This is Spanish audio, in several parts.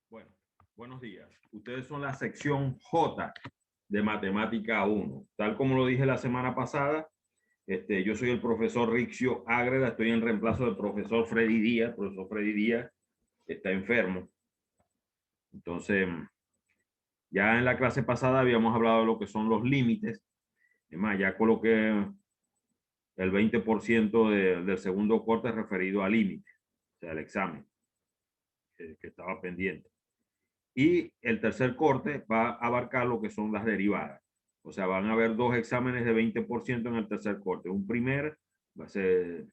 Bueno, buenos días. Ustedes son la sección J de Matemática 1. Tal como lo dije la semana pasada, yo soy el profesor Rixio Ágreda, estoy en reemplazo del profesor Freddy Díaz. El profesor Freddy Díaz está enfermo. Entonces, ya en la clase pasada habíamos hablado de lo que son los límites. Además, ya coloqué el 20% del segundo corte referido al límite, o sea, el examen que estaba pendiente. Y el tercer corte va a abarcar lo que son las derivadas. O sea, van a haber dos exámenes de 20% en el tercer corte. Un primer, va a ser,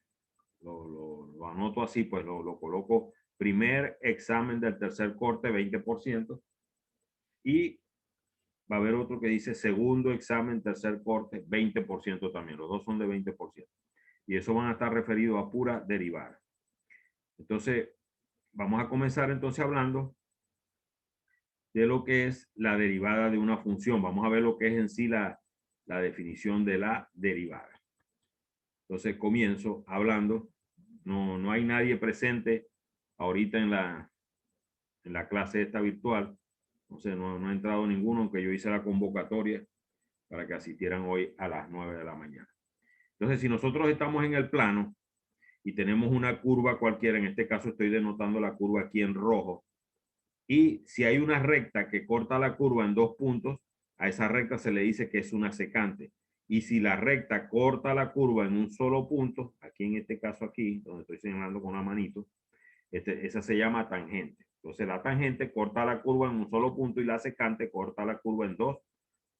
lo anoto así, pues lo coloco, primer examen del tercer corte, 20%. Y va a haber otro que dice segundo examen, tercer corte, 20% también. Los dos son de 20%. Y eso van a estar referidos a pura derivada. Entonces, vamos a comenzar entonces hablando de lo que es la derivada de una función. Vamos a ver lo que es en sí la definición de la derivada. Entonces comienzo hablando. No hay nadie presente ahorita en la clase esta virtual. Entonces no ha entrado ninguno, aunque yo hice la convocatoria para que asistieran hoy a las 9 de la mañana. Entonces, si nosotros estamos en el plano y tenemos una curva cualquiera, en este caso estoy denotando la curva aquí en rojo, y si hay una recta que corta la curva en dos puntos, a esa recta se le dice que es una secante. Y si la recta corta la curva en un solo punto, aquí en este caso aquí, donde estoy señalando con la manito, esa se llama tangente. Entonces la tangente corta la curva en un solo punto y la secante corta la curva en dos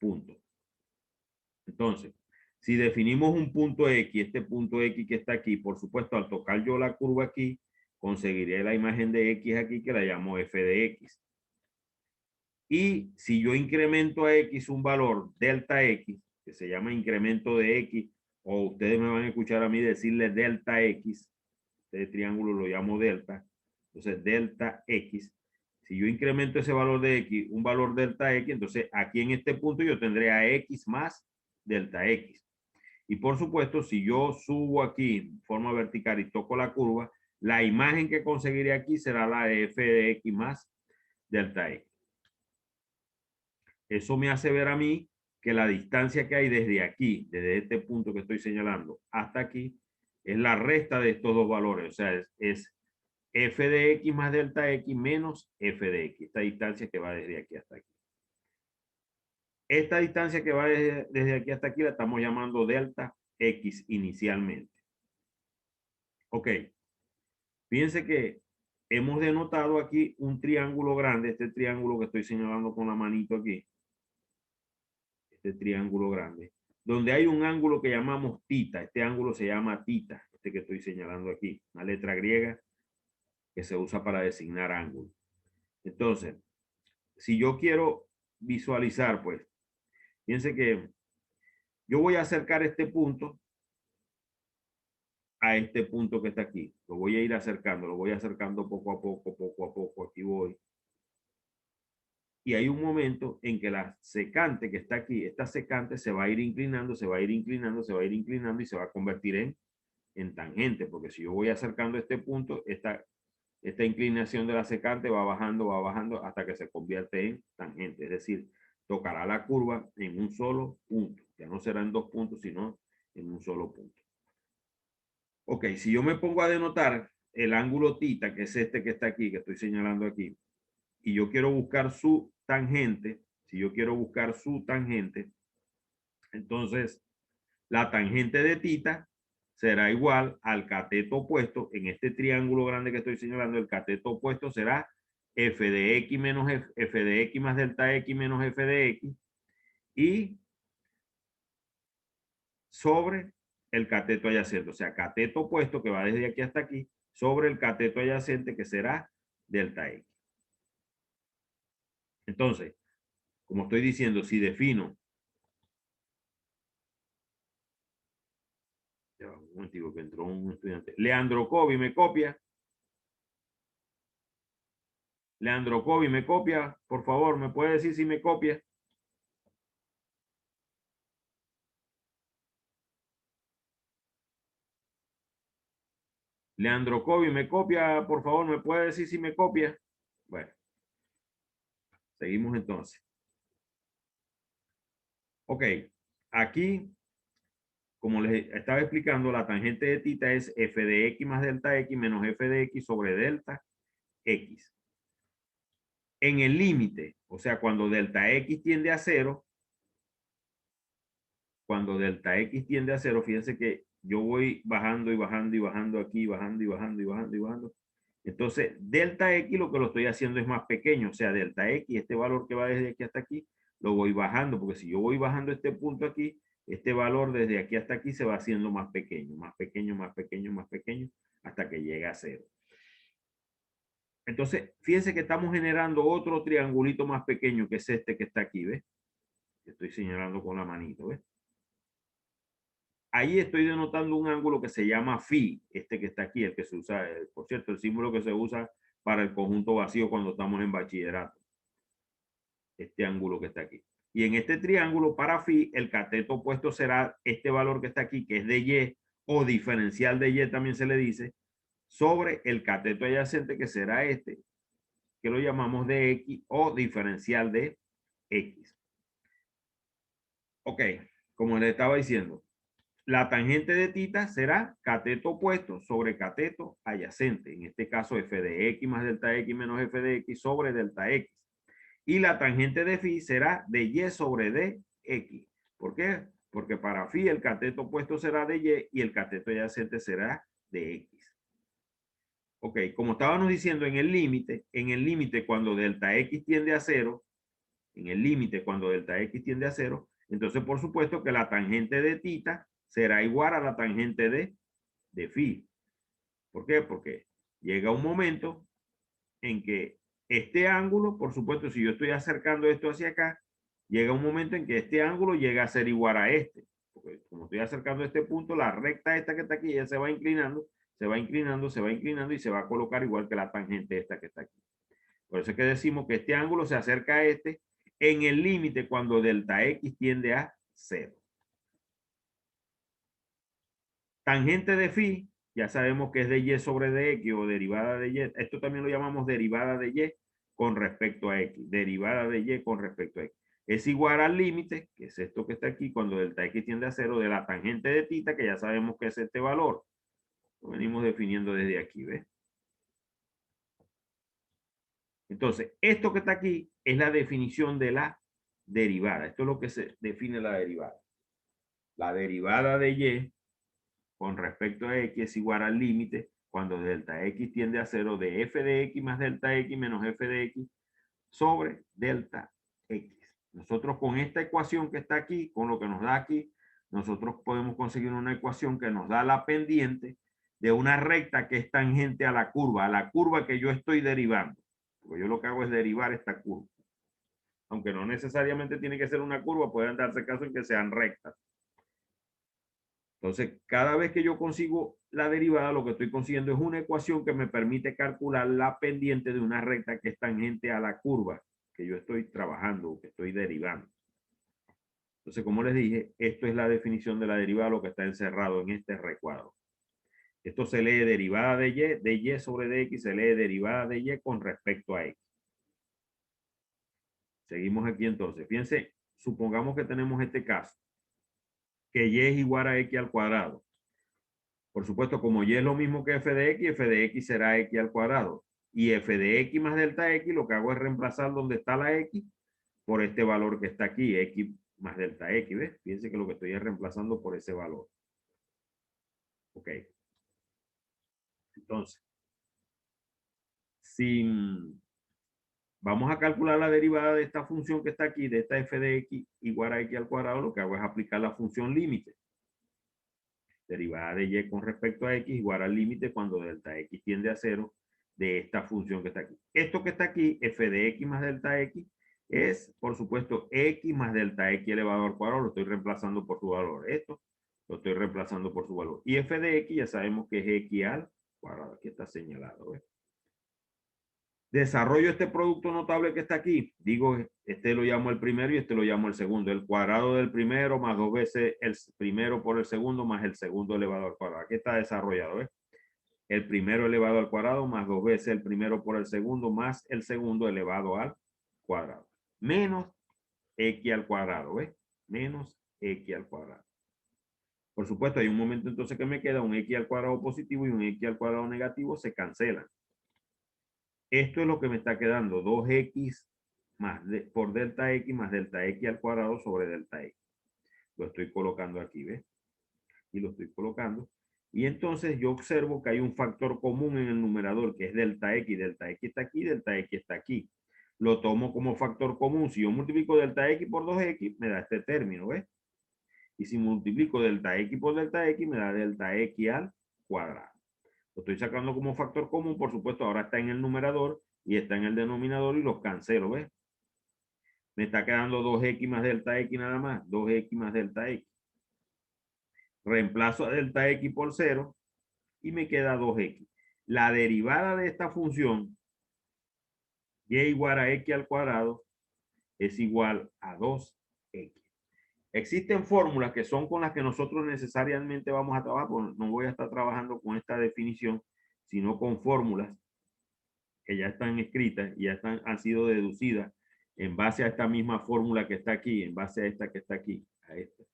puntos. Entonces, si definimos un punto X, este punto X que está aquí, por supuesto, al tocar yo la curva aquí, conseguiré la imagen de X aquí que la llamo f de X. Y si yo incremento a X un valor delta X, que se llama incremento de X, o ustedes me van a escuchar a mí decirle delta X, este triángulo lo llamo delta, entonces delta X, si yo incremento ese valor de X, un valor delta X, entonces aquí en este punto yo tendré a X más delta X. Y por supuesto, si yo subo aquí en forma vertical y toco la curva, la imagen que conseguiré aquí será la de f de X más delta X. Eso me hace ver a mí que la distancia que hay desde aquí, desde este punto que estoy señalando hasta aquí, es la resta de estos dos valores. O sea, es f de x más delta x menos f de x. Esta distancia que va desde aquí hasta aquí. Esta distancia que va desde aquí hasta aquí la estamos llamando delta x inicialmente. Ok. Fíjense que hemos denotado aquí un triángulo grande, este triángulo que estoy señalando con la manito aquí, este triángulo grande, donde hay un ángulo que llamamos tita. Este ángulo se llama tita, este que estoy señalando aquí, una letra griega que se usa para designar ángulo. Entonces, si yo quiero visualizar, pues, fíjense que yo voy a acercar este punto a este punto que está aquí. Lo voy a ir acercando, lo voy acercando poco a poco, aquí voy. Y hay un momento en que la secante que está aquí, esta secante se va a ir inclinando, se va a ir inclinando, se va a ir inclinando y se va a convertir en tangente, porque si yo voy acercando este punto, esta inclinación de la secante va bajando hasta que se convierte en tangente, es decir, tocará la curva en un solo punto, ya no será en dos puntos, sino en un solo punto. Ok, si yo me pongo a denotar el ángulo tita, que es este que está aquí, que estoy señalando aquí, y yo quiero buscar su tangente, si yo quiero buscar su tangente, entonces la tangente de tita será igual al cateto opuesto. En este triángulo grande que estoy señalando, el cateto opuesto será f de x menos f de x más delta x menos f de x, y sobre el cateto adyacente, o sea, cateto opuesto que va desde aquí hasta aquí, sobre el cateto adyacente que será delta x. Entonces, como estoy diciendo, si defino, un momentico que entró un estudiante, Leandro Cobi, ¿me copia? Leandro Cobi, ¿me copia? Por favor, ¿me puede decir si me copia? Leandro Cobi, ¿me copia? Por favor, ¿me puede decir si me copia? Bueno, Seguimos entonces. Ok, aquí, como les estaba explicando, la tangente de tita es f de x más delta x menos f de x sobre delta x. En el límite, o sea, cuando delta x tiende a cero, fíjense que yo voy bajando y bajando y bajando aquí, bajando y bajando y bajando y bajando. Entonces, delta x lo que lo estoy haciendo es más pequeño, o sea, delta x, este valor que va desde aquí hasta aquí, lo voy bajando, porque si yo voy bajando este punto aquí, este valor desde aquí hasta aquí se va haciendo más pequeño, más pequeño, más pequeño, más pequeño, hasta que llega a cero. Entonces, fíjense que estamos generando otro triangulito más pequeño, que es este que está aquí, ¿ves? Estoy señalando con la manito, ¿ves? Ahí estoy denotando un ángulo que se llama phi, este que está aquí, el que se usa, por cierto, el símbolo que se usa para el conjunto vacío cuando estamos en bachillerato. Este ángulo que está aquí. Y en este triángulo para phi, el cateto opuesto será este valor que está aquí, que es de y, o diferencial de y también se le dice, sobre el cateto adyacente, que será este, que lo llamamos de x, o diferencial de x. Ok, como les estaba diciendo, la tangente de tita será cateto opuesto sobre cateto adyacente. En este caso, f de x más delta x menos f de x sobre delta x. Y la tangente de phi será de y sobre dx. ¿Por qué? Porque para phi el cateto opuesto será de y el cateto adyacente será de x. Ok, como estábamos diciendo en el límite cuando delta x tiende a cero, entonces por supuesto que la tangente de tita será igual a la tangente de phi. ¿Por qué? Porque llega un momento en que este ángulo, por supuesto, si yo estoy acercando esto hacia acá, llega un momento en que este ángulo llega a ser igual a este. Porque como estoy acercando a este punto, la recta esta que está aquí ya se va inclinando, se va inclinando, se va inclinando y se va a colocar igual que la tangente esta que está aquí. Por eso es que decimos que este ángulo se acerca a este en el límite cuando delta x tiende a 0. Tangente de phi, ya sabemos que es de y sobre dx o derivada de y. Esto también lo llamamos derivada de y con respecto a x. Derivada de y con respecto a x. Es igual al límite, que es esto que está aquí, cuando delta x tiende a 0, de la tangente de tita, que ya sabemos que es este valor. Lo venimos definiendo desde aquí, ¿ves? Entonces, esto que está aquí es la definición de la derivada. Esto es lo que se define la derivada. La derivada de y con respecto a x es igual al límite cuando delta x tiende a 0 de f de x más delta x menos f de x sobre delta x. Nosotros con esta ecuación que está aquí, con lo que nos da aquí, nosotros podemos conseguir una ecuación que nos da la pendiente de una recta que es tangente a la curva que yo estoy derivando. Porque yo lo que hago es derivar esta curva. Aunque no necesariamente tiene que ser una curva, pueden darse caso en que sean rectas. Entonces, cada vez que yo consigo la derivada, lo que estoy consiguiendo es una ecuación que me permite calcular la pendiente de una recta que es tangente a la curva que yo estoy trabajando, que estoy derivando. Entonces, como les dije, esto es la definición de la derivada, lo que está encerrado en este recuadro. Esto se lee derivada de y sobre dx, se lee derivada de y con respecto a x. Seguimos aquí entonces. Fíjense, supongamos que tenemos este caso, que y es igual a x al cuadrado. Por supuesto, como y es lo mismo que f de x será x al cuadrado. Y f de x más delta x, lo que hago es reemplazar donde está la x por este valor que está aquí, x más delta x, ¿ves? Fíjense que lo que estoy es reemplazando por ese valor. Ok. Entonces, si vamos a calcular la derivada de esta función que está aquí, de esta f de x igual a x al cuadrado, lo que hago es aplicar la función límite. Derivada de y con respecto a x igual al límite cuando delta x tiende a 0 de esta función que está aquí. Esto que está aquí, f de x más delta x, es, por supuesto, x más delta x elevado al cuadrado. Lo estoy reemplazando por su valor. Esto lo estoy reemplazando por su valor. Y f de x ya sabemos que es x al cuadrado. Aquí está señalado. ¿Ves? Desarrollo este producto notable que está aquí. Digo, este lo llamo el primero y este lo llamo el segundo. El cuadrado del primero más 2 veces el primero por el segundo más el segundo elevado al cuadrado. Aquí está desarrollado. ¿Ves? El primero elevado al cuadrado más 2 veces el primero por el segundo más el segundo elevado al cuadrado. Menos X al cuadrado, ¿ves? Menos X al cuadrado. Por supuesto, hay un momento entonces que me queda un X al cuadrado positivo y un X al cuadrado negativo, se cancelan. Esto es lo que me está quedando, 2X por delta X más delta X al cuadrado sobre delta X. Lo estoy colocando aquí, ¿ves? Y lo estoy colocando. Y entonces yo observo que hay un factor común en el numerador, que es delta X. Delta X está aquí, delta X está aquí. Lo tomo como factor común. Si yo multiplico delta X por 2X, me da este término, ¿ves? Y si multiplico delta X por delta X, me da delta X al cuadrado. Lo estoy sacando como factor común, por supuesto, ahora está en el numerador y está en el denominador y los cancelo, ¿ves? Me está quedando 2X más delta X nada más, 2X más delta X. Reemplazo a delta X por 0 y me queda 2X. La derivada de esta función, y igual a X al cuadrado, es igual a 2X. Existen fórmulas que son con las que nosotros necesariamente vamos a trabajar, porque no voy a estar trabajando con esta definición, sino con fórmulas que ya están escritas y ya han sido deducidas en base a esta misma fórmula que está aquí, en base a esta que está aquí, a esta.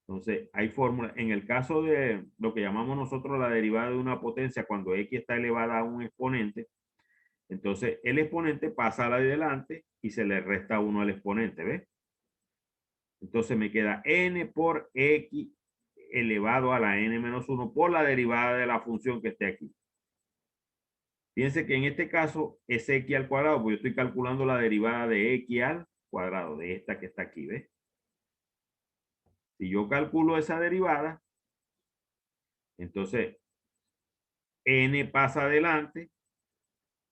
Entonces, hay fórmulas. En el caso de lo que llamamos nosotros la derivada de una potencia, cuando x está elevada a un exponente, entonces el exponente pasa a la de delante y se le resta 1 al exponente, ¿ves? Entonces me queda n por x elevado a la n menos 1 por la derivada de la función que esté aquí. Fíjense que en este caso es x al cuadrado, porque yo estoy calculando la derivada de x al cuadrado, de esta que está aquí, ¿ves? Si yo calculo esa derivada, entonces n pasa adelante,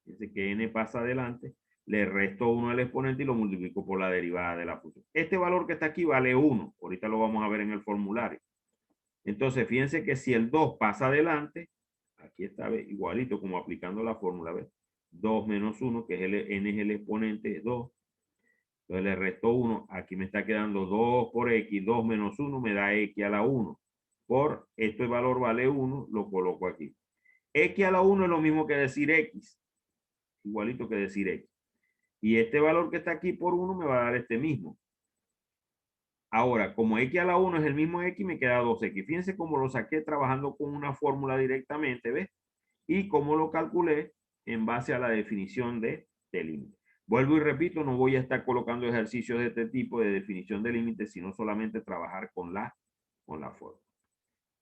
fíjense que n pasa adelante, le resto 1 al exponente y lo multiplico por la derivada de la función. Este valor que está aquí vale 1, ahorita lo vamos a ver en el formulario. Entonces, fíjense que si el 2 pasa adelante, aquí está, ¿ves? Igualito como aplicando la fórmula, ¿ves? 2 menos 1, que es n es el exponente, es 2. Entonces le resto 1, aquí me está quedando 2 por x, 2 menos 1 me da x a la 1. Por este valor vale 1, lo coloco aquí. X a la 1 es lo mismo que decir x, igualito que decir x. Y este valor que está aquí por 1 me va a dar este mismo. Ahora, como x a la 1 es el mismo x, me queda 2x. Fíjense cómo lo saqué trabajando con una fórmula directamente, ¿ves? Y cómo lo calculé en base a la definición de límite. Vuelvo y repito, no voy a estar colocando ejercicios de este tipo de definición de límites, sino solamente trabajar con la fórmula.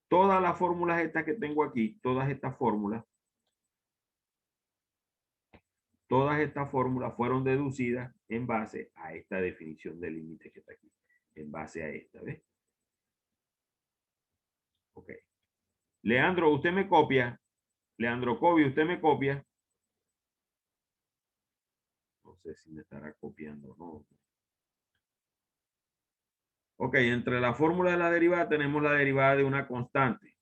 Todas las fórmulas estas que tengo aquí, todas estas fórmulas fueron deducidas en base a esta definición de límites que está aquí. En base a esta, ¿ves? Ok. Leandro, usted me copia. Leandro Cobi, usted me copia. No sé si me estará copiando o no. Ok, entre la fórmula de la derivada tenemos la derivada de una constante.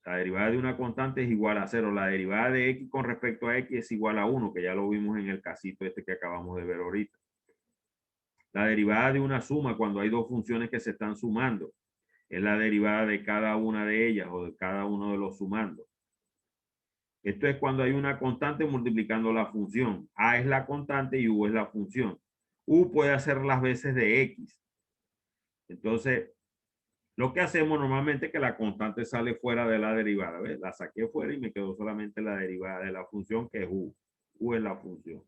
La derivada de una constante es igual a 0. La derivada de x con respecto a x es igual a 1, que ya lo vimos en el casito este que acabamos de ver ahorita. La derivada de una suma, cuando hay dos funciones que se están sumando, es la derivada de cada una de ellas o de cada uno de los sumandos. Esto es cuando hay una constante multiplicando la función. A es la constante y U es la función. U puede hacer las veces de X. Entonces, lo que hacemos normalmente es que la constante sale fuera de la derivada. ¿Ves? La saqué fuera y me quedó solamente la derivada de la función, que es U. U es la función.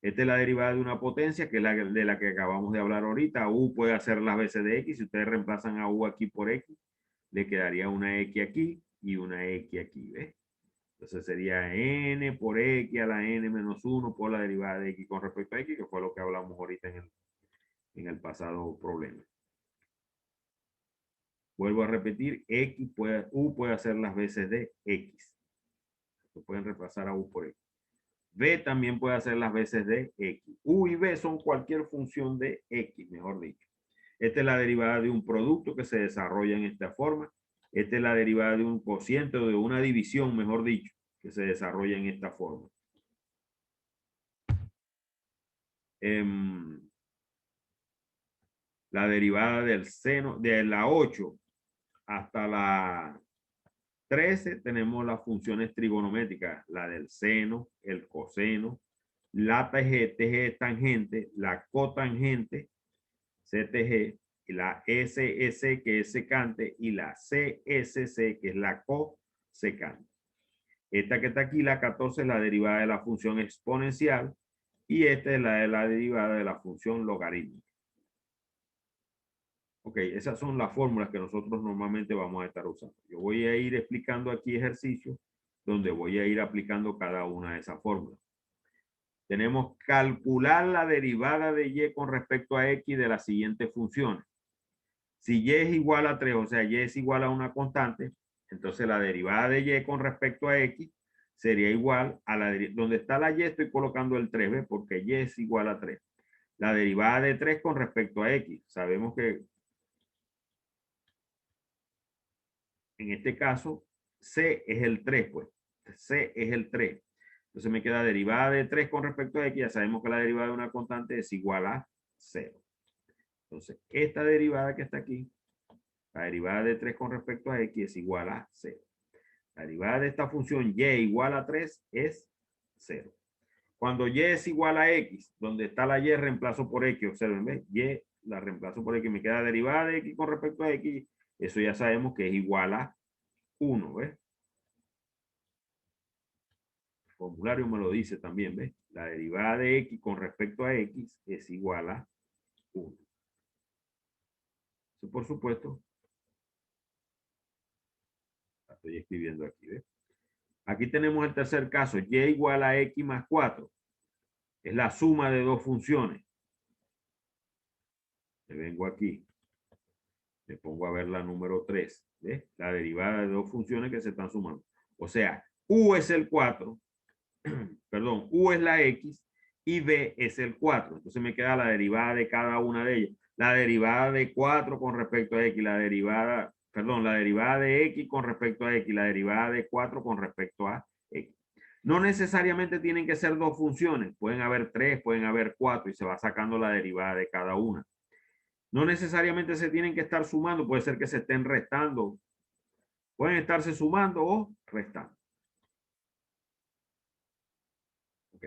Esta es la derivada de una potencia, que es la de la que acabamos de hablar ahorita. U puede hacer las veces de X. Si ustedes reemplazan a U aquí por X, le quedaría una X aquí y una X aquí. ¿Ves? Entonces sería n por x a la n menos 1 por la derivada de x con respecto a x, que fue lo que hablamos ahorita en el pasado problema. Vuelvo a repetir, u puede hacer las veces de x. Se pueden reemplazar a u por x. B también puede hacer las veces de x. U y b son cualquier función de x, mejor dicho. Esta es la derivada de un producto que se desarrolla en esta forma. Esta es la derivada de un cociente o de una división, mejor dicho, que se desarrolla en esta forma. La derivada del seno, de la 8 hasta la 13 tenemos las funciones trigonométricas, la del seno, el coseno, la TG es tangente, la cotangente, CTG, y la SS, que es secante, y la CSC, que es la cosecante. Esta que está aquí, la 14, es la derivada de la función exponencial, y esta es la de la derivada de la función logarítmica. Ok, esas son las fórmulas que nosotros normalmente vamos a estar usando. Yo voy a ir explicando aquí ejercicios donde voy a ir aplicando cada una de esas fórmulas. Tenemos calcular la derivada de y con respecto a x de las siguientes funciones. Si y es igual a 3, o sea, y es igual a una constante, entonces la derivada de y con respecto a x sería igual a la donde está la y estoy colocando el 3, ¿ves? Porque y es igual a 3. La derivada de 3 con respecto a x. Sabemos que en este caso c es el 3, pues. C es el 3. Entonces me queda derivada de 3 con respecto a x. Ya sabemos que la derivada de una constante es igual a 0. Entonces, esta derivada que está aquí, la derivada de 3 con respecto a x es igual a 0. La derivada de esta función y igual a 3 es 0. Cuando y es igual a x, donde está la y reemplazo por x, observen, ¿ves? Y la reemplazo por x, me queda derivada de x con respecto a x, eso ya sabemos que es igual a 1, ¿ves? El formulario me lo dice también, ¿ves? La derivada de x con respecto a x es igual a 1. Eso, por supuesto, la estoy escribiendo aquí, ¿ves? Aquí tenemos el tercer caso, y igual a x más 4. Es la suma de dos funciones. Me vengo aquí. Me pongo a ver la número 3. ¿Ves? La derivada de dos funciones que se están sumando. O sea, u es el 4. Perdón, u es la x y b es el 4. Entonces me queda la derivada de cada una de ellas. La derivada de 4 con respecto a x. La derivada, perdón, la derivada de x con respecto a x. La derivada de 4 con respecto a x. No necesariamente tienen que ser dos funciones. Pueden haber 3, pueden haber 4 y se va sacando la derivada de cada una. No necesariamente se tienen que estar sumando, puede ser que se estén restando. Pueden estarse sumando o restando. Ok.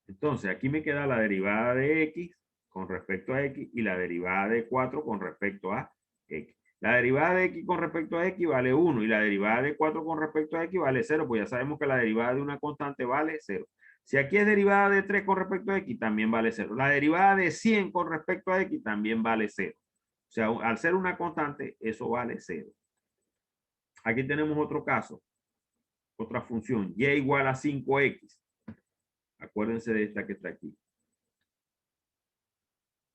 Entonces, aquí me queda la derivada de x con respecto a x y la derivada de 4 con respecto a x. La derivada de x con respecto a x vale 1 y la derivada de 4 con respecto a x vale 0, pues ya sabemos que la derivada de una constante vale 0. Si aquí es derivada de 3 con respecto a x, también vale 0. La derivada de 100 con respecto a x también vale 0. O sea, al ser una constante, eso vale 0. Aquí tenemos otro caso, otra función, y igual a 5x. Acuérdense de esta que está aquí.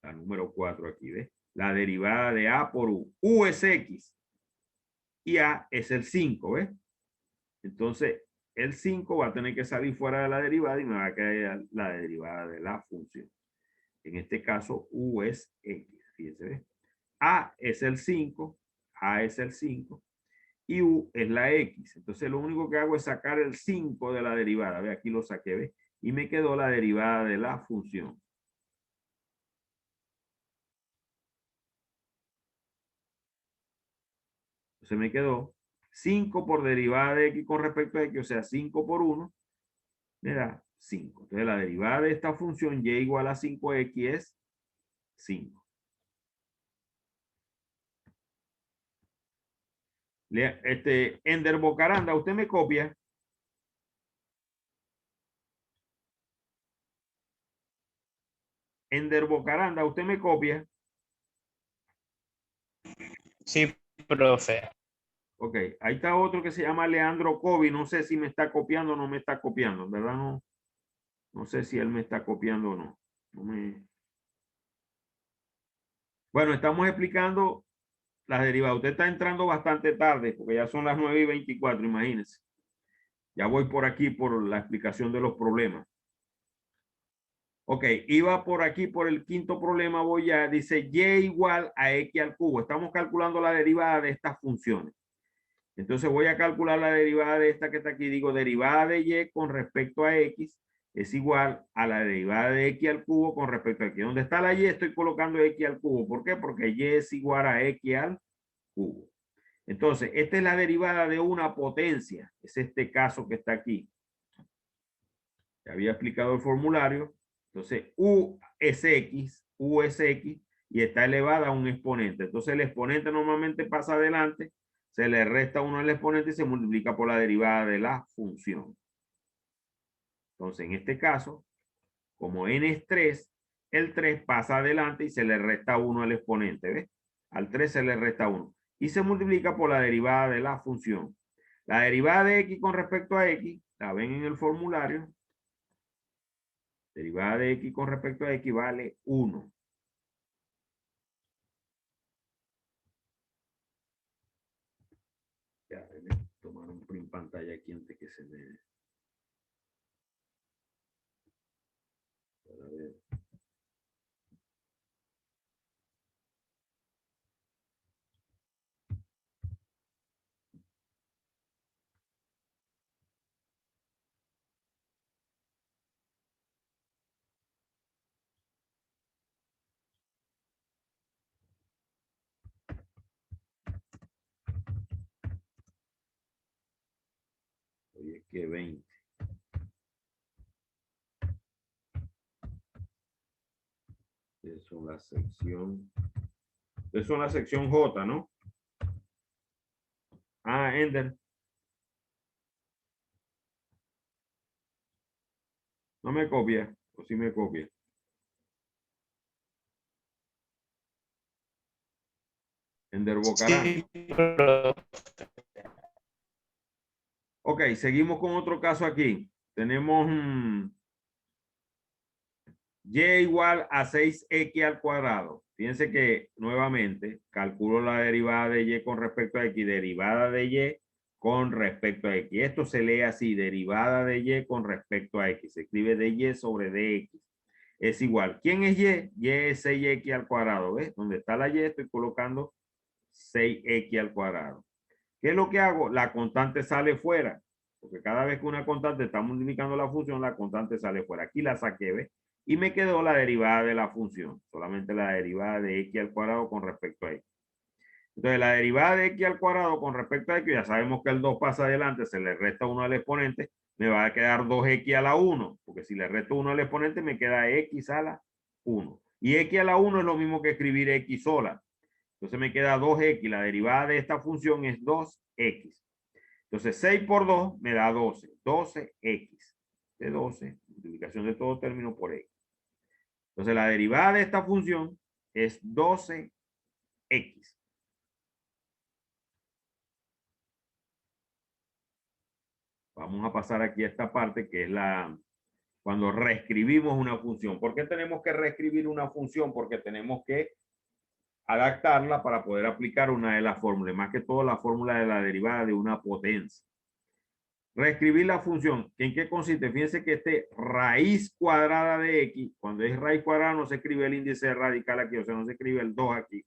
La número 4 aquí, ¿ves? La derivada de a por u. U es x y a es el 5, ¿ves? Entonces, el 5 va a tener que salir fuera de la derivada y me va a quedar la derivada de la función. En este caso, u es x. Fíjense, ¿ves? A es el 5, a es el 5 y u es la x. Entonces, lo único que hago es sacar el 5 de la derivada. Ve, aquí lo saqué, ¿ves? Y me quedó la derivada de la función. Entonces me quedó 5 por derivada de x con respecto a x, o sea, 5 por 1, me da 5. Entonces la derivada de esta función y igual a 5x es 5. Ender Bocaranda, ¿usted me copia? Ender Bocaranda, ¿usted me copia? Sí, profe. Ok, ahí está otro que se llama Leandro Cobi. No sé si me está copiando o no me está copiando, ¿verdad? No sé si él me está copiando o no. Bueno, estamos explicando las derivadas. Usted está entrando bastante tarde porque ya son las 9:24, imagínense. Ya voy por aquí por la explicación de los problemas. Ok, iba por aquí por el quinto problema, voy a, dice y igual a x al cubo. Estamos calculando la derivada de estas funciones. Entonces voy a calcular la derivada de esta que está aquí. Digo, derivada de y con respecto a x es igual a la derivada de x al cubo con respecto a x. Donde está la y estoy colocando x al cubo. ¿Por qué? Porque y es igual a x al cubo. Entonces, esta es la derivada de una potencia. Es este caso que está aquí. Ya había explicado el formulario. Entonces, U es X, y está elevada a un exponente. Entonces, el exponente normalmente pasa adelante, se le resta 1 al exponente y se multiplica por la derivada de la función. Entonces, en este caso, como n es 3, el 3 pasa adelante y se le resta 1 al exponente. ¿Ves? Al 3 se le resta 1. Y se multiplica por la derivada de la función. La derivada de x con respecto a x, la ven en el formulario. Derivada de x con respecto a x vale 1. Ya, voy a tomar un print pantalla aquí antes que se me... A ver. Oye, es que 20. Eso es la sección J, ¿no? Ah, Ender. No me copia, o sí me copia. Ender Bocarán. Sí, profe. Ok, seguimos con otro caso aquí. Tenemos y igual a 6x al cuadrado. Fíjense que nuevamente calculo la derivada de y con respecto a x, derivada de y con respecto a x. Esto se lee así, derivada de y con respecto a x. Se escribe dy sobre dx. Es igual. ¿Quién es y? Y es 6x al cuadrado. ¿Ves? Donde está la y estoy colocando 6x al cuadrado. ¿Qué es lo que hago? La constante sale fuera. Porque cada vez que una constante está multiplicando la función, la constante sale fuera. Aquí la saqué, ¿ves? Y me quedó la derivada de la función. Solamente la derivada de x al cuadrado con respecto a x. Entonces, la derivada de x al cuadrado con respecto a x, ya sabemos que el 2 pasa adelante, se le resta 1 al exponente, me va a quedar 2x a la 1, porque si le resto 1 al exponente, me queda x a la 1. Y x a la 1 es lo mismo que escribir x sola. Entonces me queda 2x, la derivada de esta función es 2x. Entonces 6 por 2 me da 12, 12x. De 12, multiplicación de todo término por x. Entonces la derivada de esta función es 12x. Vamos a pasar aquí a esta parte que es cuando reescribimos una función. ¿Por qué tenemos que reescribir una función? Porque tenemos que adaptarla para poder aplicar una de las fórmulas, más que todo la fórmula de la derivada de una potencia. Reescribir la función. ¿En qué consiste? Fíjense que raíz cuadrada de x, cuando es raíz cuadrada no se escribe el índice radical aquí, o sea, no se escribe el 2 aquí.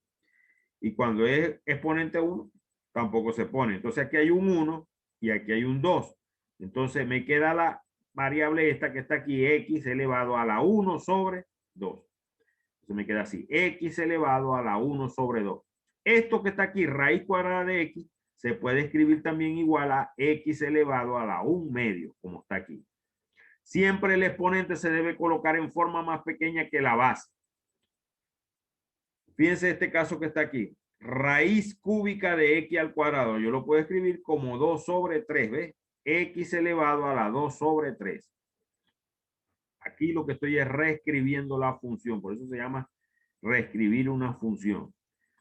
Y cuando es exponente 1, tampoco se pone. Entonces aquí hay un 1 y aquí hay un 2. Entonces me queda la variable esta que está aquí, x elevado a la 1 sobre 2. Entonces me queda así, x elevado a la 1 sobre 2. Esto que está aquí, raíz cuadrada de x, se puede escribir también igual a x elevado a la 1 medio, como está aquí. Siempre el exponente se debe colocar en forma más pequeña que la base. Fíjense este caso que está aquí. Raíz cúbica de x al cuadrado. Yo lo puedo escribir como 2 sobre 3, ¿ves? X elevado a la 2 sobre 3. Aquí lo que estoy es reescribiendo la función. Por eso se llama reescribir una función.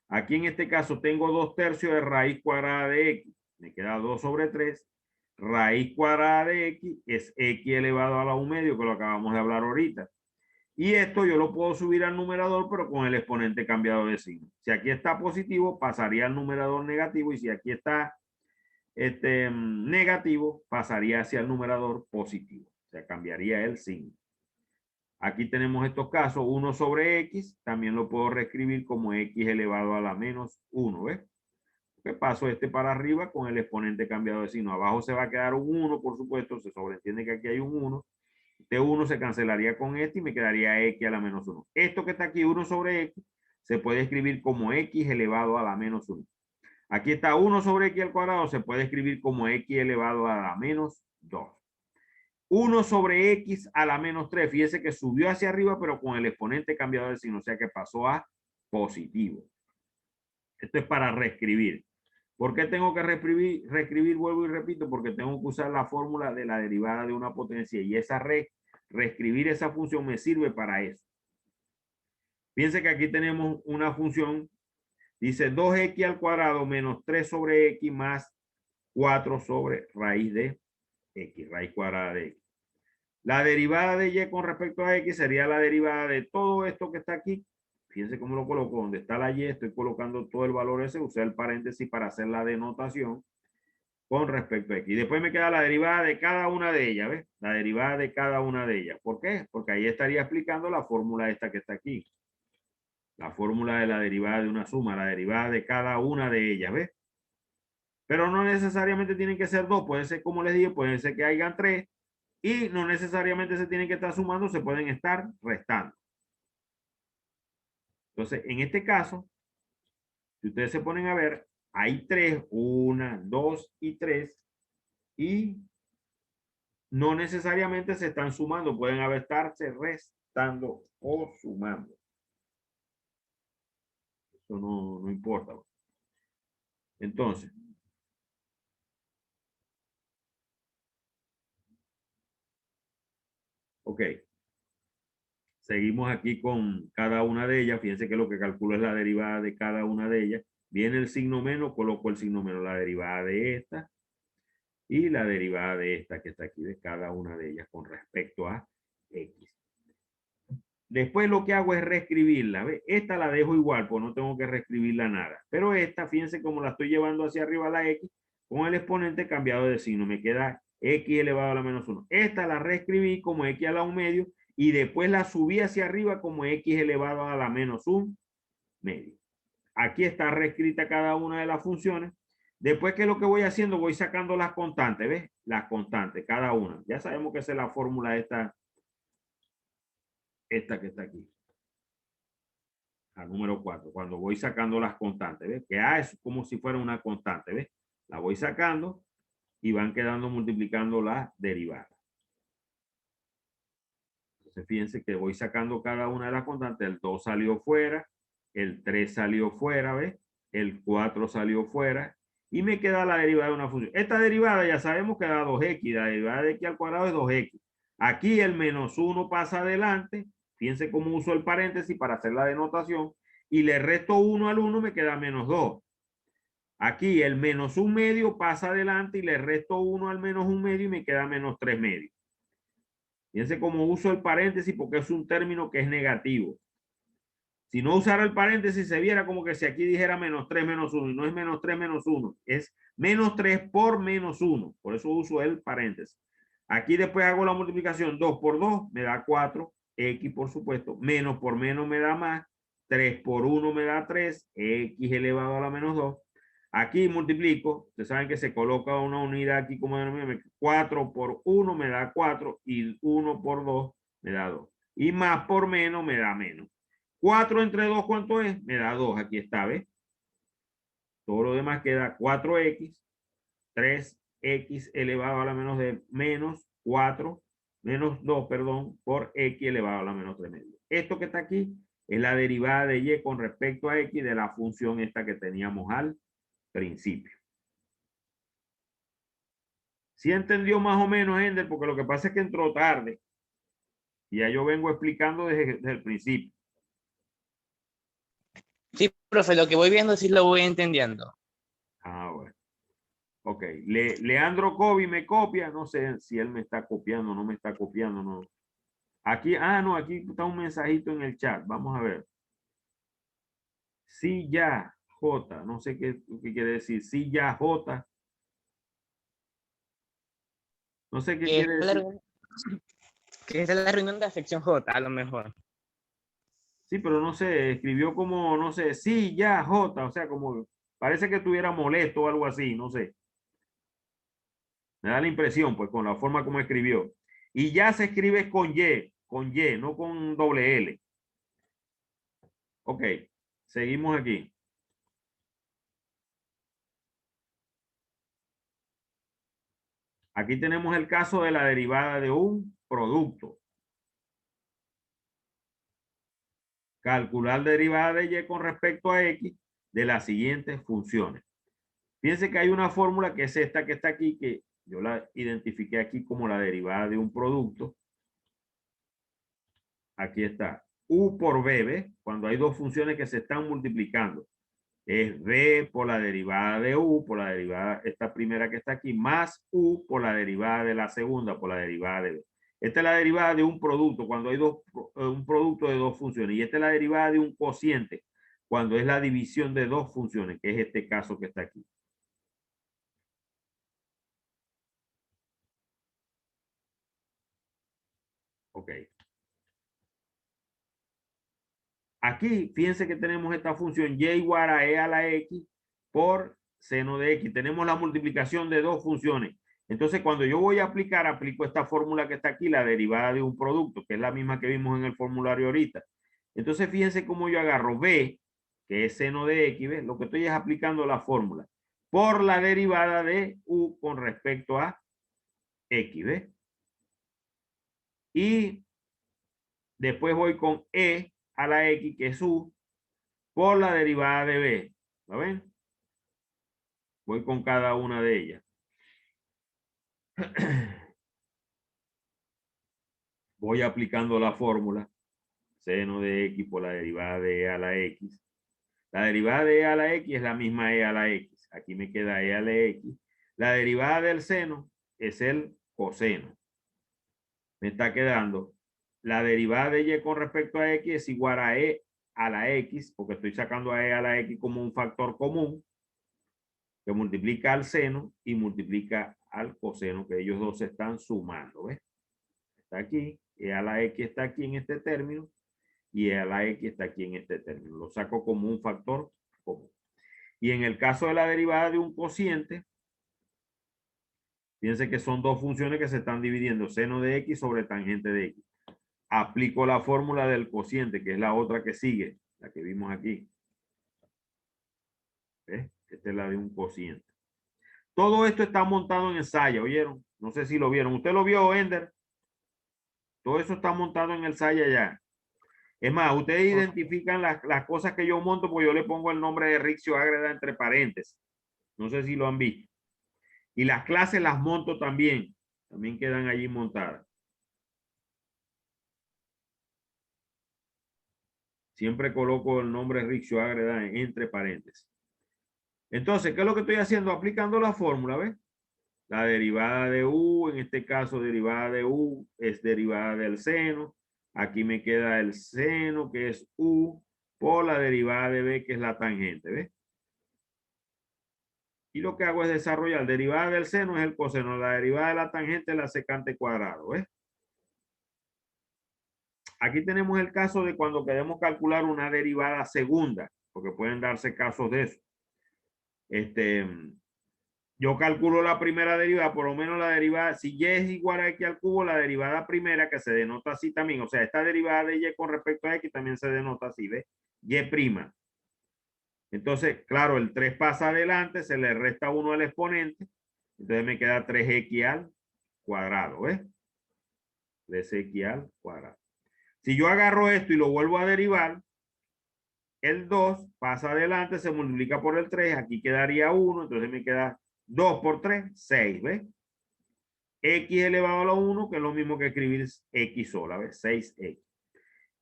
Aquí en este caso tengo 2/3 de raíz cuadrada de x. Me queda 2 sobre 3. Raíz cuadrada de x es x elevado a la 1 medio, que lo acabamos de hablar ahorita. Y esto yo lo puedo subir al numerador, pero con el exponente cambiado de signo. Si aquí está positivo, pasaría al numerador negativo. Y si aquí está negativo, pasaría hacia el numerador positivo. O sea, cambiaría el signo. Aquí tenemos estos casos, 1 sobre x, también lo puedo reescribir como x elevado a la menos 1, ¿ves? Que paso para arriba con el exponente cambiado de signo. Abajo se va a quedar un 1, por supuesto, se sobreentiende que aquí hay un 1. Este 1 se cancelaría con este y me quedaría x a la menos 1. Esto que está aquí, 1 sobre x, se puede escribir como x elevado a la menos 1. Aquí está 1 sobre x al cuadrado, se puede escribir como x elevado a la menos 2. 1 sobre x a la menos 3. Fíjese que subió hacia arriba, pero con el exponente cambiado de signo, o sea que pasó a positivo. Esto es para reescribir. ¿Por qué tengo que reescribir? Vuelvo y repito, porque tengo que usar la fórmula de la derivada de una potencia y esa reescribir esa función me sirve para eso. Fíjense que aquí tenemos una función, dice 2x al cuadrado menos 3 sobre x más 4 sobre raíz de x, raíz cuadrada de x. La derivada de y con respecto a x sería la derivada de todo esto que está aquí. Fíjense cómo lo coloco. Donde está la y, estoy colocando todo el valor ese. Usé el paréntesis para hacer la denotación con respecto a x. Y después me queda la derivada de cada una de ellas. ¿Ves? La derivada de cada una de ellas. ¿Por qué? Porque ahí estaría explicando la fórmula esta que está aquí. La fórmula de la derivada de una suma. La derivada de cada una de ellas. ¿Ves? Pero no necesariamente tienen que ser dos. Puede ser, como les dije, puede ser que hayan tres. Y no necesariamente se tienen que estar sumando, se pueden estar restando. Entonces, en este caso, si ustedes se ponen a ver, hay 3, 1, 2 y 3, y no necesariamente se están sumando, pueden estarse restando o sumando. Eso no importa. Entonces, ok. Seguimos aquí con cada una de ellas. Fíjense que lo que calculo es la derivada de cada una de ellas. Viene el signo menos, coloco el signo menos, la derivada de esta y la derivada de esta que está aquí, de cada una de ellas con respecto a x. Después lo que hago es reescribirla. ¿Ve? Esta la dejo igual, pues no tengo que reescribirla nada. Pero esta, fíjense cómo la estoy llevando hacia arriba a la x, con el exponente cambiado de signo. Me queda x elevado a la menos 1. Esta la reescribí como x a la 1 medio y después la subí hacia arriba como x elevado a la menos 1 medio. Aquí está reescrita cada una de las funciones. Después, ¿qué es lo que voy haciendo? Voy sacando las constantes, ¿ves? Las constantes, cada una. Ya sabemos que esa es la fórmula esta que está aquí. La número 4. Cuando voy sacando las constantes, ¿ves? Que A es como si fuera una constante, ¿ves? La voy sacando y van quedando multiplicando las derivadas. Entonces, fíjense que voy sacando cada una de las constantes. El 2 salió fuera, el 3 salió fuera, ¿ves? El 4 salió fuera. Y me queda la derivada de una función. Esta derivada ya sabemos que da 2x. La derivada de x al cuadrado es 2x. Aquí el menos 1 pasa adelante. Fíjense cómo uso el paréntesis para hacer la denotación. Y le resto 1 al 1, me queda menos 2. Aquí el menos 1 medio pasa adelante y le resto 1 al menos 1 medio y me queda menos 3 medio. Fíjense cómo uso el paréntesis porque es un término que es negativo. Si no usara el paréntesis, se viera como que si aquí dijera menos 3 menos 1, y no es menos 3 menos 1, es menos 3 por menos 1. Por eso uso el paréntesis. Aquí después hago la multiplicación. 2 por 2 me da 4, x por supuesto, menos por menos me da más, 3 por 1 me da 3, x elevado a la menos 2. Aquí multiplico, ustedes saben que se coloca una unidad aquí como denominador, 4 por 1 me da 4 y 1 por 2 me da 2. Y más por menos me da menos. 4 entre 2, ¿cuánto es? Me da 2, aquí está, ¿ves? Todo lo demás queda 4x, 3x elevado a la menos de menos 4, menos 2, perdón, por x elevado a la menos 3 medio. Esto que está aquí es la derivada de y con respecto a x de la función esta que teníamos al principio. ¿Sí entendió más o menos, Ender? Porque lo que pasa es que entró tarde. Y ya yo vengo explicando desde el principio. Sí, profe, lo que voy viendo sí lo voy entendiendo. Ah, bueno. Ok. Leandro Kobe me copia. No sé si él me está copiando o no me está copiando. No. Aquí, no, aquí está un mensajito en el chat. Vamos a ver. Sí, ya, J. No sé qué quiere decir. Sí, ya, J. No sé qué Que quiere decir. es la reunión de la sección J, a lo mejor. Sí, pero no sé, escribió como, no sé, sí, ya, J. O sea, como, parece que estuviera molesto o algo así, no sé. Me da la impresión, pues, con la forma como escribió. Y ya se escribe con Y, no con doble L. Ok, seguimos aquí. Aquí tenemos el caso de la derivada de un producto. Calcular derivada de y con respecto a x de las siguientes funciones. Fíjense que hay una fórmula que es esta que está aquí, que yo la identifiqué aquí como la derivada de un producto. Aquí está. U por b, ¿ves? Cuando hay dos funciones que se están multiplicando. Es b por la derivada de u, por la derivada, esta primera que está aquí, más u por la derivada de la segunda, por la derivada de b. Esta es la derivada de un producto, cuando hay un producto de dos funciones. Y esta es la derivada de un cociente, cuando es la división de dos funciones, que es este caso que está aquí. Ok. Aquí, fíjense que tenemos esta función y igual a e a la x por seno de x. Tenemos la multiplicación de dos funciones. Entonces, cuando yo voy a aplicar, aplico esta fórmula que está aquí, la derivada de un producto, que es la misma que vimos en el formulario ahorita. Entonces, fíjense cómo yo agarro b, que es seno de x, ¿ves? Lo que estoy es aplicando la fórmula por la derivada de u con respecto a x, ¿ves? Y después voy con e a la x, que es u, por la derivada de b. ¿Lo ven? Voy con cada una de ellas. Voy aplicando la fórmula. Seno de x por la derivada de e a la x. La derivada de e a la x es la misma e a la x. Aquí me queda e a la x. La derivada del seno es el coseno. Me está quedando la derivada de y con respecto a x es igual a e a la x, porque estoy sacando a e a la x como un factor común que multiplica al seno y multiplica al coseno, que ellos dos se están sumando, ¿ves? Está aquí, e a la x está aquí en este término y e a la x está aquí en este término. Lo saco como un factor común. Y en el caso de la derivada de un cociente, fíjense que son dos funciones que se están dividiendo, seno de x sobre tangente de x. Aplico la fórmula del cociente, que es la otra que sigue, la que vimos aquí. ¿Ves? Esta es la de un cociente. Todo esto está montado en el Saya, ¿oyeron? No sé si lo vieron. ¿Usted lo vio, Ender? Todo eso está montado en el Saya ya. Es más, ustedes identifican las cosas que yo monto, pues yo le pongo el nombre de Riccio Ágreda entre paréntesis. No sé si lo han visto. Y las clases las monto también. También quedan allí montadas. Siempre coloco el nombre Riccio Ágreda entre paréntesis. Entonces, ¿qué es lo que estoy haciendo? Aplicando la fórmula, ¿ves? La derivada de u, en este caso derivada de u es derivada del seno. Aquí me queda el seno, que es u, por la derivada de b, que es la tangente, ¿ves? Y lo que hago es desarrollar derivada del seno es el coseno, la derivada de la tangente es la secante cuadrado, ¿ves? Aquí tenemos el caso de cuando queremos calcular una derivada segunda, porque pueden darse casos de eso. Yo calculo la primera derivada, por lo menos la derivada, si y es igual a x al cubo, la derivada primera, que se denota así también, o sea, esta derivada de y con respecto a x también se denota así, ¿ves? Y prima. Entonces, claro, el 3 pasa adelante, se le resta 1 al exponente, entonces me queda 3x al cuadrado, ¿ves? 3x al cuadrado. Si yo agarro esto y lo vuelvo a derivar, el 2 pasa adelante, se multiplica por el 3, aquí quedaría 1, entonces me queda 2 por 3, 6, ¿ves? X elevado a la 1, que es lo mismo que escribir X sola, ¿ves? 6X.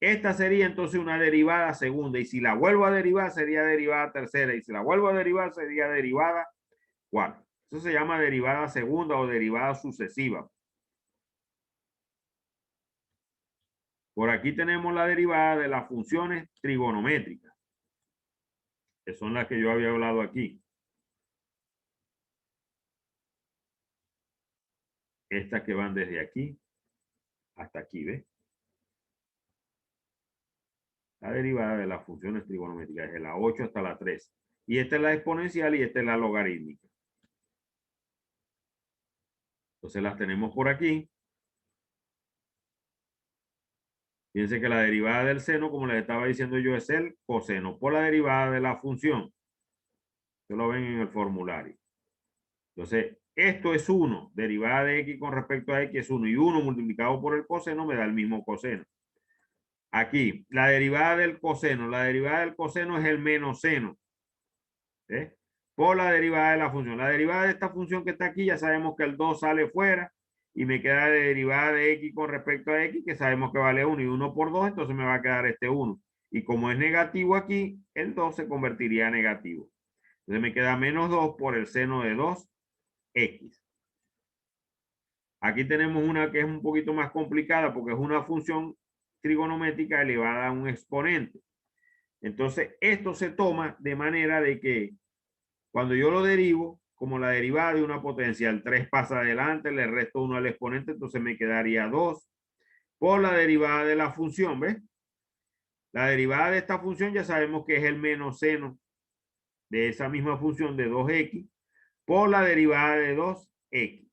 Esta sería entonces una derivada segunda, y si la vuelvo a derivar sería derivada tercera, y si la vuelvo a derivar sería derivada cuarta. Eso se llama derivada segunda o derivada sucesiva. Por aquí tenemos la derivada de las funciones trigonométricas, que son las que yo había hablado aquí. Estas que van desde aquí hasta aquí, ¿ves? La derivada de las funciones trigonométricas, desde la 8 hasta la 3. Y esta es la exponencial y esta es la logarítmica. Entonces las tenemos por aquí. Fíjense que la derivada del seno, como les estaba diciendo yo, es el coseno por la derivada de la función. Ustedes lo ven en el formulario. Entonces, esto es 1. Derivada de x con respecto a x es 1. Y 1 multiplicado por el coseno me da el mismo coseno. Aquí, la derivada del coseno. La derivada del coseno es el menos seno. ¿Eh? Por la derivada de la función. La derivada de esta función que está aquí, ya sabemos que el 2 sale fuera. Y me queda de derivada de x con respecto a x, que sabemos que vale 1. Y 1 por 2, entonces me va a quedar este 1. Y como es negativo aquí, el 2 se convertiría a negativo. Entonces me queda menos 2 por el seno de 2x. Aquí tenemos una que es un poquito más complicada porque es una función trigonométrica elevada a un exponente. Entonces, esto se toma de manera de que cuando yo lo derivo, como la derivada de una potencia, el 3 pasa adelante, le resto 1 al exponente, entonces me quedaría 2 por la derivada de la función, ¿ves? La derivada de esta función ya sabemos que es el menos seno de esa misma función de 2x por la derivada de 2x.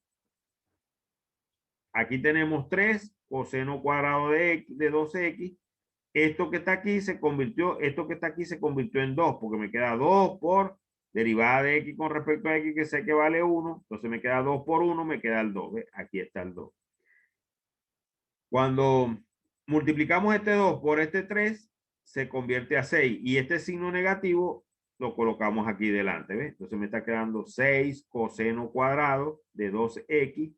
Aquí tenemos 3 coseno cuadrado de 2x. Esto que está aquí se convirtió en 2, porque me queda 2 por derivada de x con respecto a x, que sé que vale 1. Entonces me queda 2 por 1, me queda el 2. ¿Ves? Aquí está el 2. Cuando multiplicamos este 2 por este 3, se convierte a 6. Y este signo negativo lo colocamos aquí delante. ¿Ves? Entonces me está quedando 6 coseno cuadrado de 2x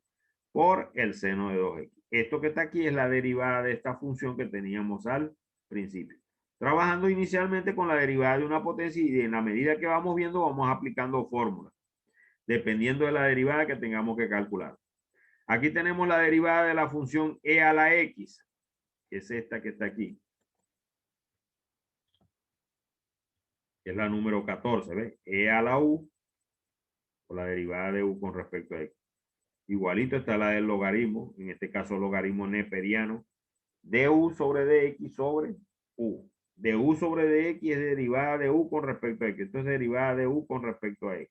por el seno de 2x. Esto que está aquí es la derivada de esta función que teníamos al principio. Trabajando inicialmente con la derivada de una potencia y en la medida que vamos viendo vamos aplicando fórmulas, dependiendo de la derivada que tengamos que calcular. Aquí tenemos la derivada de la función e a la x, que es esta que está aquí. Que es la número 14, ¿ves? E a la u, o la derivada de u con respecto a x. Igualito está la del logaritmo, en este caso logaritmo neperiano, de u sobre dx sobre u. De u sobre dx es derivada de u con respecto a x. Esto es derivada de u con respecto a x.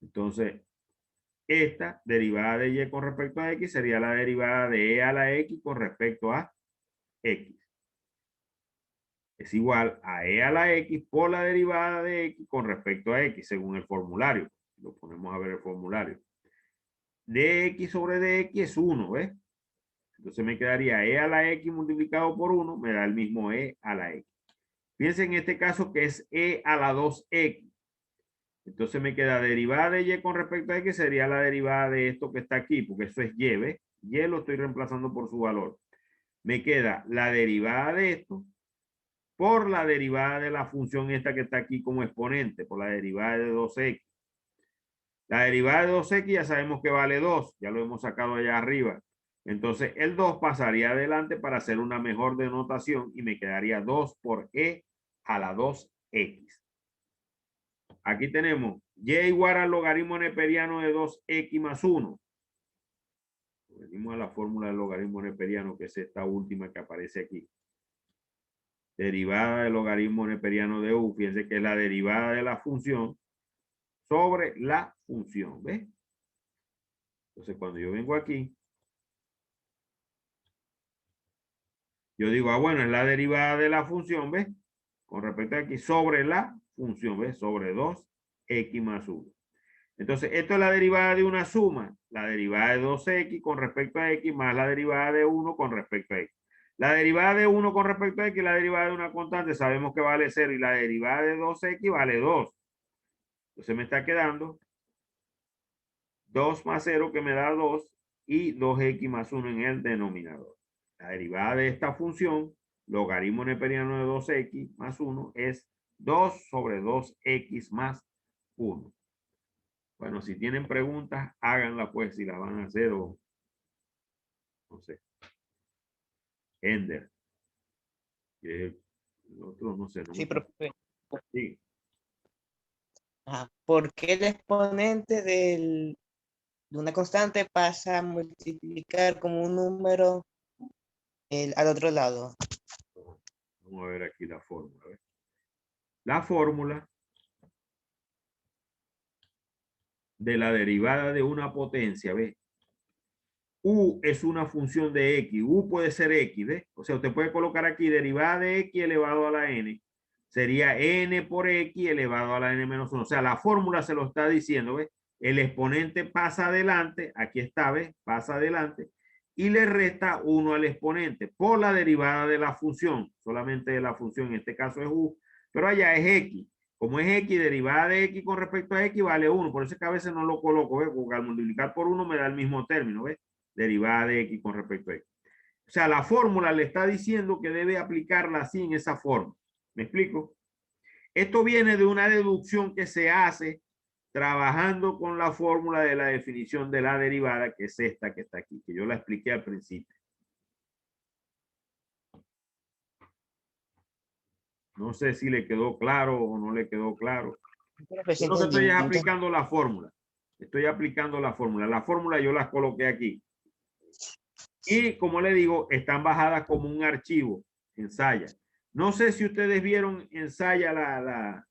Entonces, esta derivada de y con respecto a x sería la derivada de e a la x con respecto a x. Es igual a e a la x por la derivada de x con respecto a x, según el formulario. Lo ponemos a ver el formulario. Dx sobre dx es 1, ¿ves? Entonces me quedaría e a la x multiplicado por 1, me da el mismo e a la x. Fíjense en este caso que es e a la 2x. Entonces me queda derivada de y con respecto a x, sería la derivada de esto que está aquí, porque eso es y, ¿ves? Y lo estoy reemplazando por su valor. Me queda la derivada de esto por la derivada de la función esta que está aquí como exponente, por la derivada de 2x. La derivada de 2x ya sabemos que vale 2, ya lo hemos sacado allá arriba. Entonces el 2 pasaría adelante para hacer una mejor denotación y me quedaría 2 por e a la 2x. Aquí tenemos y igual al logaritmo neperiano de 2x más 1. Venimos a la fórmula del logaritmo neperiano, que es esta última que aparece aquí. Derivada del logaritmo neperiano de u, fíjense que es la derivada de la función sobre la función, ¿ves? Entonces cuando yo vengo aquí, yo digo, bueno, es la derivada de la función, ¿ves? Con respecto a aquí, sobre la función, ¿ves? Sobre 2x más 1. Entonces, esto es la derivada de una suma. La derivada de 2x con respecto a x más la derivada de 1 con respecto a x. La derivada de 1 con respecto a x, la derivada de una constante, sabemos que vale 0 y la derivada de 2x vale 2. Entonces me está quedando 2 más 0 que me da 2 y 2x más 1 en el denominador. La derivada de esta función, logaritmo neperiano de 2x más 1, es 2 sobre 2x más 1. Bueno, si tienen preguntas, háganlas pues, si las van a hacer o no sé. Ender. El otro no sé. No Sí, profe. sí. ¿Por qué el exponente de una constante pasa a multiplicar como un número al otro lado? Vamos a ver aquí la fórmula. ¿Ves? La fórmula de la derivada de una potencia, ¿ves? U es una función de x. U puede ser x, ¿ves? O sea, usted puede colocar aquí derivada de x elevado a la n. sería n por x elevado a la n menos 1. O sea, la fórmula se lo está diciendo, ¿ves? El exponente pasa adelante, aquí está, ¿ves? Pasa adelante, y le resta 1 al exponente por la derivada de la función, solamente de la función, en este caso es u, pero allá es x. Como es x, derivada de x con respecto a x vale 1, por eso es que a veces no lo coloco, ¿ves? Porque al multiplicar por 1 me da el mismo término, ¿ves? Derivada de x con respecto a x. O sea, la fórmula le está diciendo que debe aplicarla así en esa forma. ¿Me explico? Esto viene de una deducción que se hace trabajando con la fórmula de la definición de la derivada, que es esta que está aquí, que yo la expliqué al principio. No sé si le quedó claro o no le quedó claro. Yo lo que estoy es aplicando la fórmula. Estoy aplicando la fórmula. La fórmula yo las coloqué aquí. Y como le digo, están bajadas como un archivo en Saya. No sé si ustedes vieron en Saya a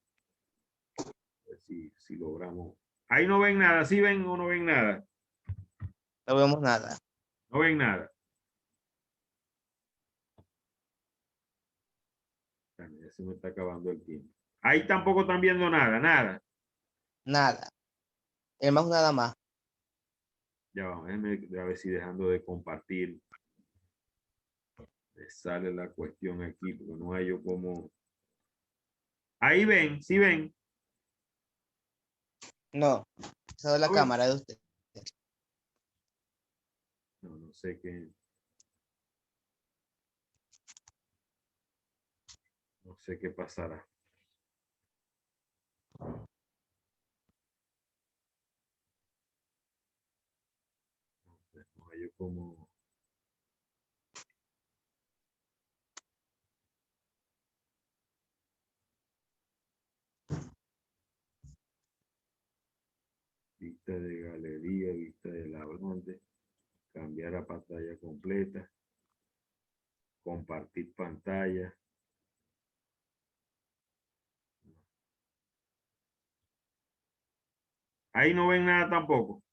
ver si logramos. Ahí no ven nada. ¿Sí ven o no ven nada? No vemos nada. No ven nada. Ya se me está acabando el tiempo. Ahí tampoco están viendo nada, nada. Nada. El más nada más. Ya vamos, a ver si dejando de compartir me sale la cuestión aquí, porque no hay yo como. Ahí ven, ¿sí ven? No. Esa es la ¿No ven? cámara de usted. No sé qué. No sé qué pasará. No hay yo como. Vista de galería, vista de la grande, cambiar a pantalla completa, compartir pantalla. Ahí no ven nada tampoco.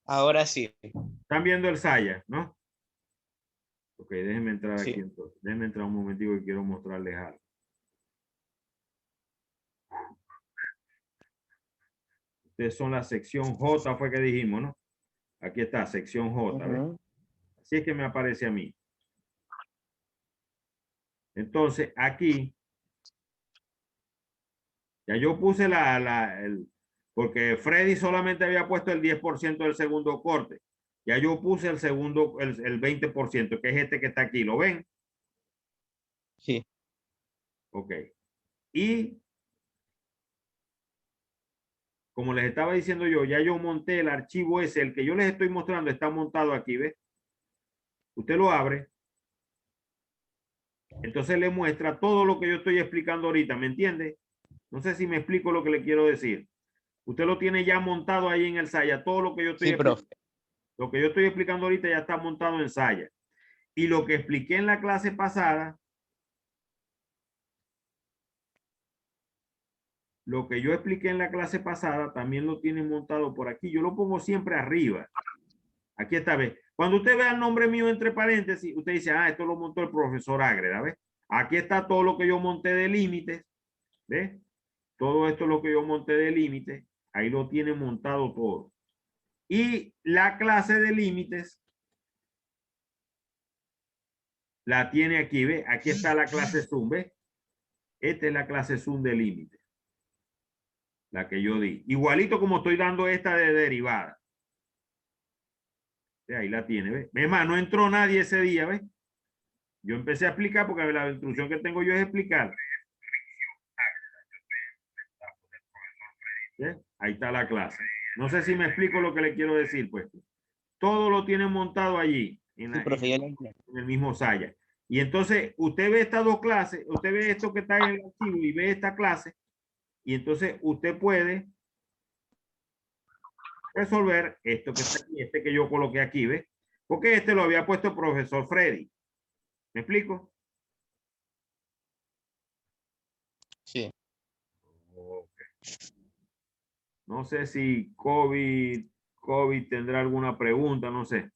Ahora sí. Están viendo el Saya, ¿no? Ok, déjenme entrar aquí Sí. entonces. Déjenme entrar un momentico que quiero mostrarles algo. Ustedes son la sección J, fue que dijimos, ¿no? Aquí está, sección J, ¿ves? Así es que me aparece a mí. Entonces, aquí, ya yo puse porque Freddy solamente había puesto el 10% del segundo corte. Ya yo puse el segundo, el 20%, que es este que está aquí. ¿Lo ven? Sí. Ok. Y como les estaba diciendo yo, ya yo monté el archivo ese, el que yo les estoy mostrando está montado aquí, ¿ves? Usted lo abre. Entonces le muestra todo lo que yo estoy explicando ahorita, ¿me entiende? No sé si me explico lo que le quiero decir. Usted lo tiene ya montado ahí en el Saya. Todo lo que yo estoy, profe. lo que yo estoy explicando ahorita ya está montado en Saya. Y lo que expliqué en la clase pasada, lo que yo expliqué en la clase pasada también lo tiene montado por aquí. Yo lo pongo siempre arriba. Aquí está, ¿ves? Cuando usted vea el nombre mío entre paréntesis, usted dice, ah, esto lo montó el profesor Ágreda, ¿ves? Aquí está todo lo que yo monté de límites, ¿ves? Todo esto es lo que yo monté de límites. Ahí lo tiene montado todo. Y la clase de límites la tiene aquí, ¿ves? Aquí está la clase Zoom, ¿ves? Esta es la clase Zoom de límites. La que yo di. Igualito como estoy dando esta de derivada. Ahí la tiene, ¿ves? Es más, no entró nadie ese día, ¿ves? Yo empecé a explicar porque la instrucción que tengo yo es explicar. ¿Ves? Ahí está la clase. No sé si me explico lo que le quiero decir, pues. Todo lo tienen montado allí, en el mismo Saya. Y entonces, usted ve estas dos clases, usted ve esto que está en el archivo y ve esta clase, y entonces usted puede resolver esto que está aquí, este que yo coloqué aquí, ¿ves? Porque este lo había puesto el profesor Freddy. ¿Me explico? Sí. Okay. No sé si COVID tendrá alguna pregunta, no sé.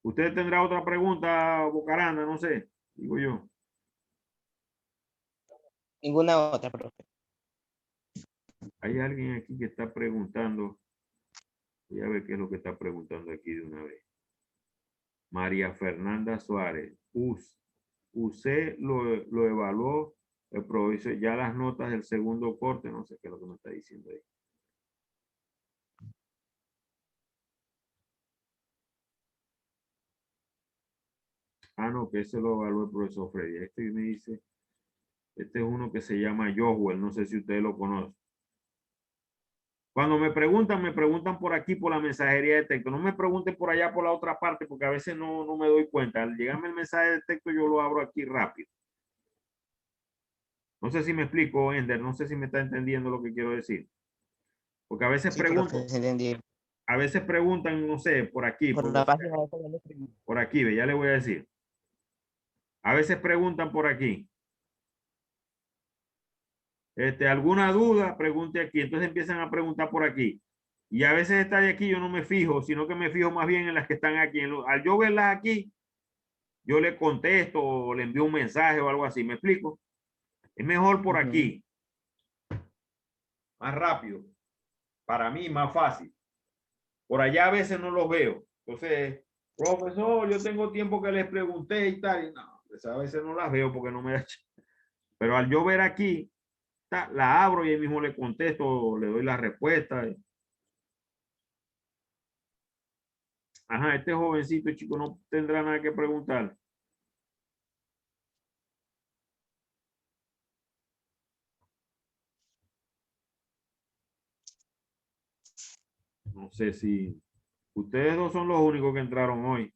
¿Usted tendrá otra pregunta, Bocaranda? No sé, digo yo. Ninguna otra, profe. Hay alguien aquí que está preguntando. Voy a ver qué es lo que está preguntando aquí de una vez. María Fernanda Suárez. Usted lo evaluó el profesor, ya las notas del segundo corte, no sé qué es lo que me está diciendo ahí. Ah, no, que ese lo evaluó el profesor Freddy. Este me dice, este es uno que se llama Joel, no sé si ustedes lo conocen. Cuando me preguntan por aquí, por la mensajería de texto. No me pregunten por allá, por la otra parte, porque a veces no me doy cuenta. Al llegarme el mensaje de texto, yo lo abro aquí rápido. No sé si me explico, Ender. No sé si me está entendiendo lo que quiero decir. Porque a veces Sí, profe, se entendió. a veces preguntan, no sé, por aquí, Por la página esa ya le escribí. por aquí, ve, ya le voy a decir. A veces preguntan por aquí. ¿Alguna duda? Pregunte aquí. Entonces empiezan a preguntar por aquí. Y a veces está de aquí, yo no me fijo, sino que me fijo más bien en las que están aquí. Al yo verlas aquí, yo le contesto o le envío un mensaje o algo así. ¿Me explico? Es mejor por aquí. Más rápido. Para mí, más fácil. Por allá a veces no los veo. Entonces, profesor, yo tengo tiempo que les pregunté y tal. Y no, pues a veces no las veo porque no me da. Pero al yo ver aquí, la abro y ahí mismo le contesto, le doy la respuesta. Ajá, este jovencito chico no tendrá nada que preguntar. No sé si ustedes dos son los únicos que entraron hoy.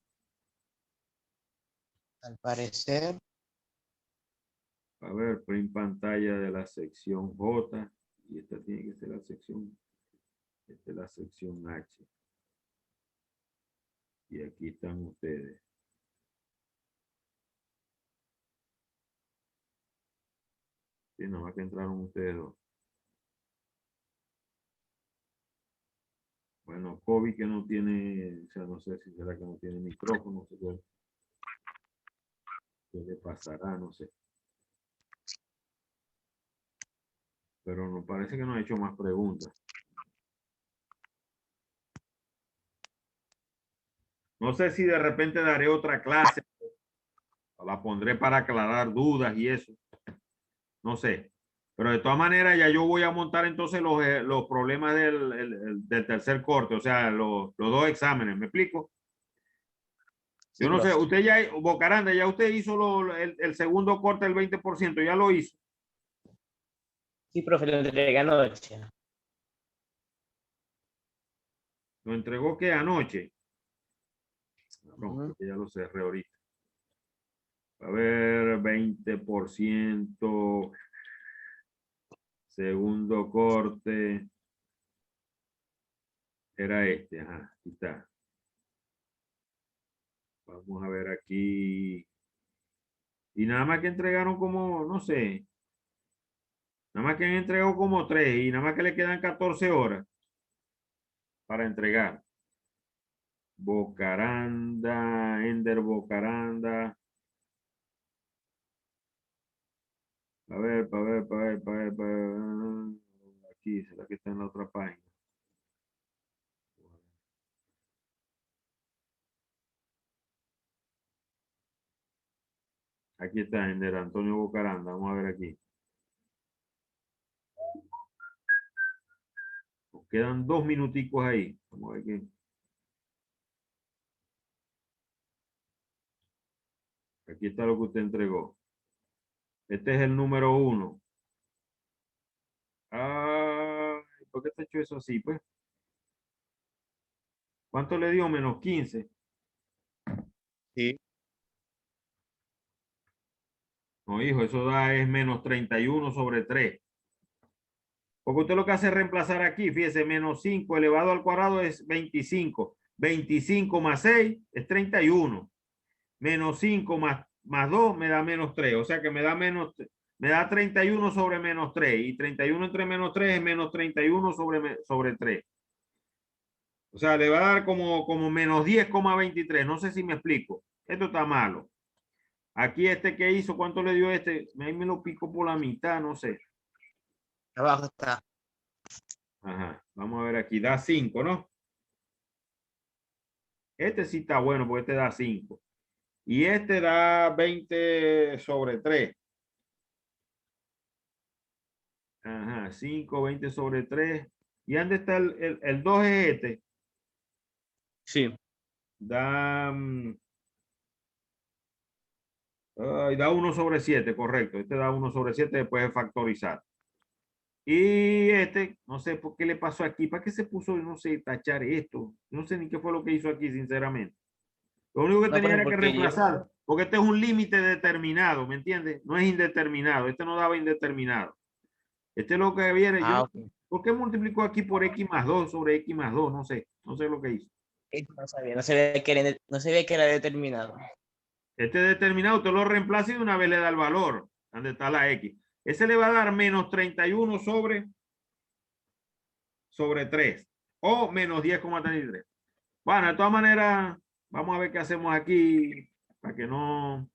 Al parecer, A ver, print pantalla de la sección J. Y esta tiene que ser la sección, esta es la sección H. Y aquí están ustedes. Sí, nada más que entraron ustedes dos. Bueno, Kobe que no tiene, o sea, no sé si será que no tiene micrófono, no sé qué le pasará, no sé. Pero no parece que no ha hecho más preguntas. No sé si de repente daré otra clase, la pondré para aclarar dudas y eso. No sé. Pero de todas maneras ya yo voy a montar entonces los problemas del tercer corte, o sea, los dos exámenes, ¿me explico? sí, Yo no sé, profe. usted ya, Bocaranda, ya usted hizo el segundo corte del 20%, ya lo hizo. Sí, profe, lo entregué anoche. Lo entregó que anoche. No, creo que ya lo cerré ahorita. A ver, 20%, segundo corte. Era este, ajá, aquí está. Vamos a ver aquí. Y nada más que entregaron como, no sé, nada más que han entregado como 3 y nada más que le quedan 14 horas para entregar. Bocaranda, Ender Bocaranda. A ver, para ver, para ver, para ver, para ver. Aquí, será que está en la otra página. Aquí está Ender Antonio Bocaranda. Vamos a ver aquí. Nos quedan 2 minuticos ahí. Vamos a ver qué. Aquí está lo que usted entregó. Este es el número 1. Ah, ¿por qué está hecho eso así? Pues, ¿cuánto le dio? Menos 15. Sí. No, hijo, eso da es menos 31 sobre 3. Porque usted lo que hace es reemplazar aquí, fíjese, menos 5 elevado al cuadrado es 25. 25 más 6 es 31. Menos 5 más 2 me da menos 3. O sea que me da 31 sobre menos 3. Y 31 entre menos 3 es menos 31 sobre 3. O sea, le va a dar como menos 10,23. No sé si me explico. Esto está malo. Aquí este que hizo, ¿cuánto le dio este? Ahí me lo pico por la mitad, no sé. Abajo está. Ajá, vamos a ver aquí, da 5, ¿no? Este sí está bueno porque este da 5. Y este da 20 sobre 3. Ajá, 5, 20 sobre 3. ¿Y dónde está el 2 es este? Sí. Da, da 1 sobre 7, correcto. Este da 1 sobre 7 después de factorizar. Y este, no sé por qué le pasó aquí. ¿Para qué se puso, no sé, tachar esto? No sé ni qué fue lo que hizo aquí, sinceramente. Lo único que No, tenía profe, era que porque yo. reemplazar, porque este es un límite determinado, ¿me entiendes? No es indeterminado. Este no daba indeterminado. Este es lo que viene. Yo Ah, no, ok. ¿por qué multiplicó aquí por x más 2 sobre x más 2? No sé lo que hizo. Eso no sabía, no sabía que era determinado. Este determinado, usted lo reemplaza y de una vez le da el valor, donde está la x. Ese le va a dar menos 31 sobre 3 o menos 10,33. Bueno, de todas maneras, vamos a ver qué hacemos aquí para que no